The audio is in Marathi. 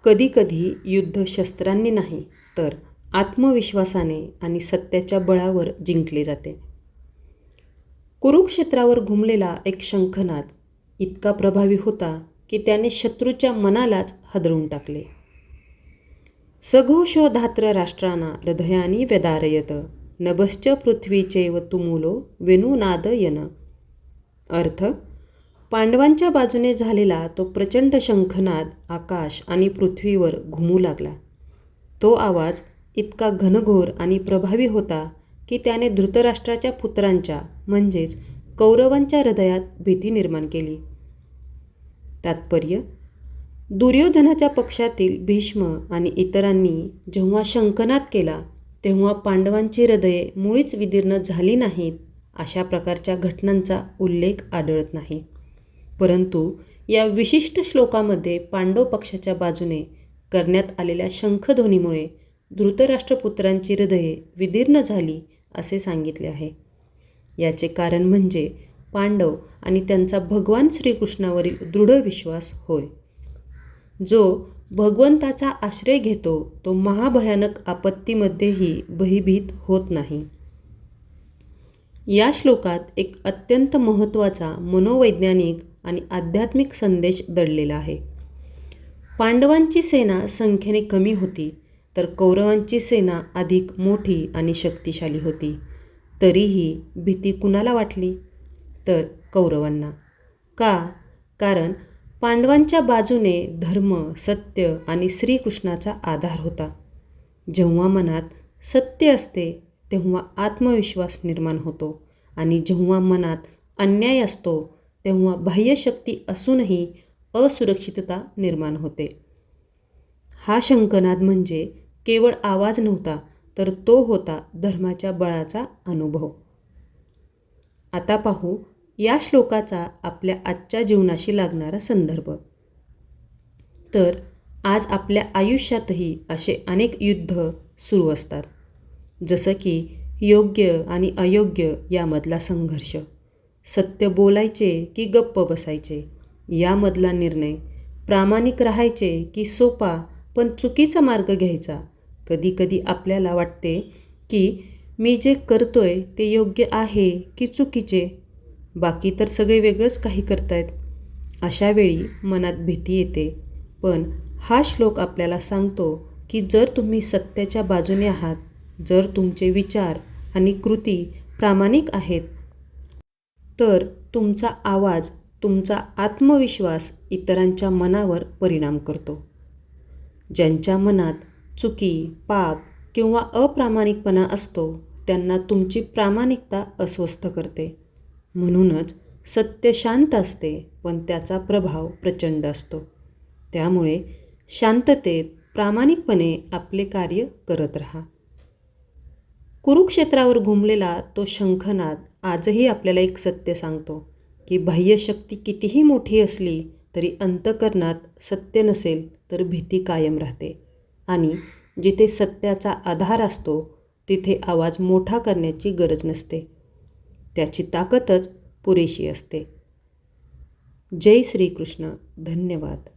कधीकधी युद्ध शस्त्रांनी नाही तर आत्मविश्वासाने आणि सत्याच्या बळावर जिंकले जाते. कुरुक्षेत्रावर घुमलेला एक शंखनाद इतका प्रभावी होता की त्याने शत्रूच्या मनालाच हादरवून टाकले. सघोषो धात्र राष्ट्राना हृदयानी व्यदारयत नभश्च पृथ्वीचैव तुमुलो वेणुनादयन. अर्थ: पांडवांच्या बाजूने झालेला तो प्रचंड शंखनाद आकाश आणि पृथ्वीवर घुमू लागला. तो आवाज इतका घनघोर आणि प्रभावी होता की त्याने धृतराष्ट्राच्या पुत्रांच्या म्हणजेच कौरवांच्या हृदयात भीती निर्माण केली. तात्पर्य: दुर्योधनाच्या पक्षातील भीष्म आणि इतरांनी जेव्हा शंखनाद केला तेव्हा पांडवांची हृदये मुळीच विदीर्ण झाली नाहीत अशा प्रकारच्या घटनांचा उल्लेख आढळत नाही. परंतु या विशिष्ट श्लोकामध्ये पांडव पक्षाच्या बाजूने करण्यात आलेल्या शंखध्वनीमुळे धृतराष्ट्रपुत्रांची हृदये विदीर्ण झाली असे सांगितले आहे. याचे कारण म्हणजे पांडव आणि त्यांचा भगवान श्रीकृष्णावरील दृढ विश्वास होय. जो भगवंताचा आश्रय घेतो तो महाभयानक आपत्तीमध्येही भयभीत होत नाही. या श्लोकात एक अत्यंत महत्त्वाचा मनोवैज्ञानिक आणि आध्यात्मिक संदेश दडलेला आहे. पांडवांची सेना संख्येने कमी होती तर कौरवांची सेना अधिक मोठी आणि शक्तिशाली होती. तरीही भीती कुणाला वाटली? तर कौरवांना. का? कारण पांडवांच्या बाजूने धर्म, सत्य आणि श्रीकृष्णाचा आधार होता. जेव्हा मनात सत्य असते तेव्हा आत्मविश्वास निर्माण होतो आणि जेव्हा मनात अन्याय असतो तेव्हा बाह्यशक्ती असूनही असुरक्षितता निर्माण होते. हा शंखनाद म्हणजे केवळ आवाज नव्हता तर तो होता धर्माच्या बळाचा अनुभव. आता पाहू या श्लोकाचा आपल्या आजच्या जीवनाशी लागणारा संदर्भ. तर आज आपल्या आयुष्यातही असे अनेक युद्ध सुरू असतात. जसं की योग्य आणि अयोग्य यामधला संघर्ष, सत्य बोलायचे की गप्प बसायचे यामधला निर्णय, प्रामाणिक राहायचे की सोपा पण चुकीचा मार्ग घ्यायचा. कधीकधी आपल्याला वाटते की मी जे करतोय ते योग्य आहे की चुकीचे, बाकी तर सगळे वेगळंच काही करतायत. अशा वेळी मनात भीती येते. पण हा श्लोक आपल्याला सांगतो की जर तुम्ही सत्याच्या बाजूने आहात, जर तुमचे विचार आणि कृती प्रामाणिक आहेत, तर तुमचा आवाज, तुमचा आत्मविश्वास इतरांच्या मनावर परिणाम करतो. ज्यांच्या मनात चुकी, पाप किंवा अप्रामाणिकपणा असतो त्यांना तुमची प्रामाणिकता अस्वस्थ करते. म्हणूनच सत्य शांत असते पण त्याचा प्रभाव प्रचंड असतो. त्यामुळे शांततेत प्रामाणिकपणे आपले कार्य करत राहा. कुरुक्षेत्रावर घुमलेला तो शंखनाद आजही आपल्याला एक सत्य सांगतो की बाह्यशक्ती कितीही मोठी असली तरी अंतःकरणात सत्य नसेल तर भीती कायम राहते आणि जिथे सत्याचा आधार असतो तिथे आवाज मोठा करण्याची गरज नसते. त्याची ताकदच पुरेशी असते. जय श्रीकृष्ण. धन्यवाद.